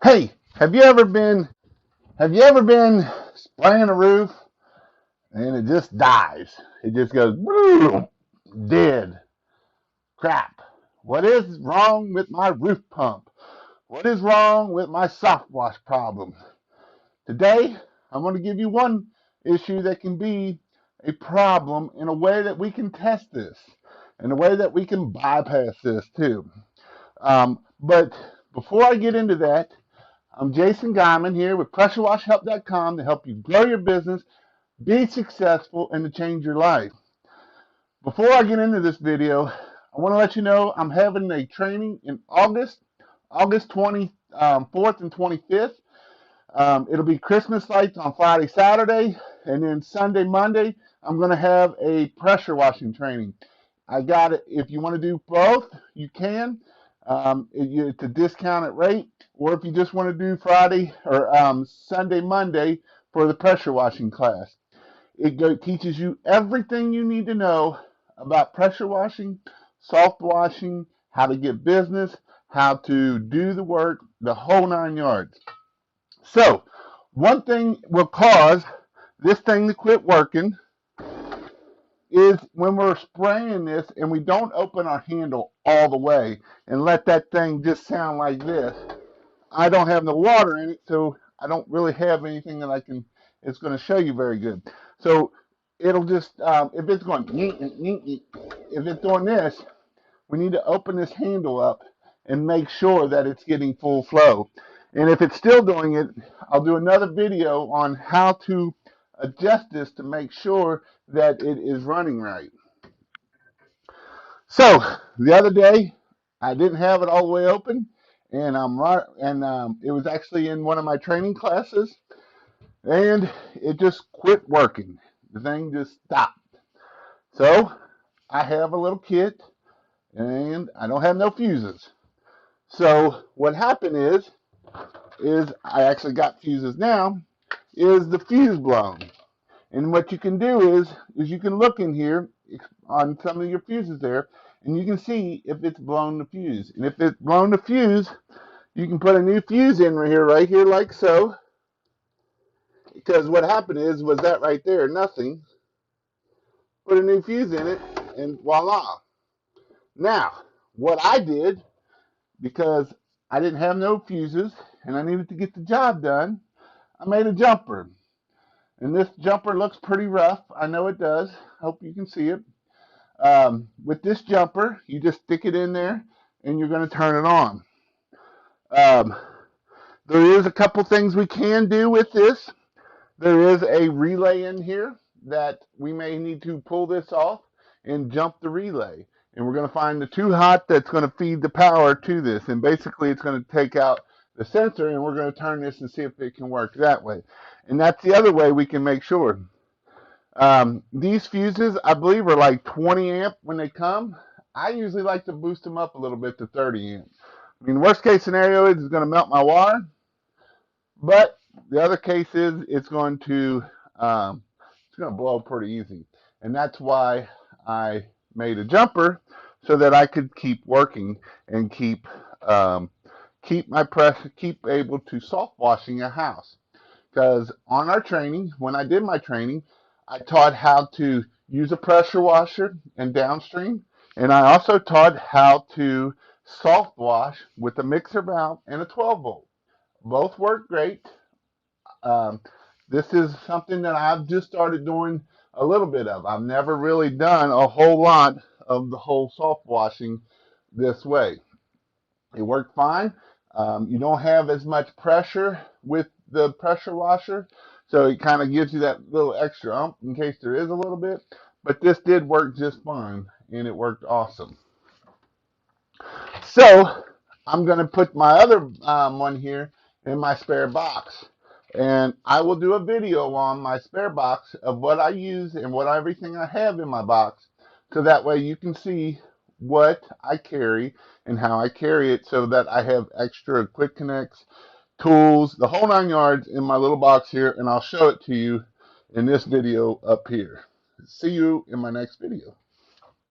Hey, have you ever been spraying a roof and it just dies? It just goes boom, dead. Crap. What is wrong with my roof pump? What is wrong with my soft wash problem? Today, I'm going to give you one issue that can be a problem in a way that we can test this, in a way that we can bypass this too. But before I get into that, I'm Jason Guyman here with PressureWashHelp.com to help you grow your business, be successful, and to change your life. Before I get into this video, I want to let you know I'm having a training in August 24th and 25th. It'll be Christmas lights on Friday, Saturday, and then Sunday, Monday, I'm going to have a pressure washing training. I got it. If you want to do both, you can. It's a discounted rate, or if you just want to do Friday or Sunday, Monday for the pressure washing class, teaches you everything you need to know about pressure washing, soft washing, how to get business, how to do the work, the whole 9 yards. So, one thing will cause this thing to quit working is when we're spraying this and we don't open our handle all the way and let that thing just sound like this. I don't have no water in it, so I don't really have anything that it's going to show you very good. So it'll just, if it's going, if it's doing this, we need to open this handle up and make sure that it's getting full flow. And if it's still doing it, I'll do another video on how to adjust this to make sure that it is running right. So the other day, I didn't have it all the way open, and it was actually in one of my training classes, and it just quit working. The thing just stopped. So I have a little kit, and I don't have no fuses. So what happened is I actually got fuses now. Is the fuse blown? And what you can do is you can look in here on some of your fuses there, and you can see if it's blown the fuse. And if it's blown the fuse, you can put a new fuse in right here, like so. Because what happened was that right there, nothing. Put a new fuse in it, and voila. Now, what I did, because I didn't have no fuses, and I needed to get the job done, I made a jumper. And this jumper looks pretty rough. I know it does. Hope you can see it. With this jumper, you just stick it in there, and you're going to turn it on. Um, there is a couple things we can do with this. There is a relay in here that we may need to pull this off and jump the relay. And we're going to find the 2-hot that's going to feed the power to this. And basically, it's going to take out the sensor, and we're going to turn this and see if it can work that way. And that's the other way we can make sure. These fuses, I believe, are like 20 amp when they come. I usually like to boost them up a little bit to 30 amp. I mean, worst case scenario is it's going to melt my water, but the other case is it's going to blow pretty easy. And that's why I made a jumper so that I could keep working and keep able to soft washing a house. Because on our training, when I did my training, I taught how to use a pressure washer and downstream, and I also taught how to soft wash with a mixer valve and a 12 volt. Both work great. Um, this is something that I've just started doing a little bit of. I've never really done a whole lot of the whole soft washing this way. It worked fine. You don't have as much pressure with the pressure washer, so it kind of gives you that little extra ump in case there is a little bit. But this did work just fine, and it worked awesome. So I'm going to put my other one here in my spare box. And I will do a video on my spare box of what I use and what everything I have in my box. So that way you can see what I carry and how I carry it so that I have extra quick connects, tools, the whole 9 yards in my little box here. And I'll show it to you in this video up here. See you in my next video.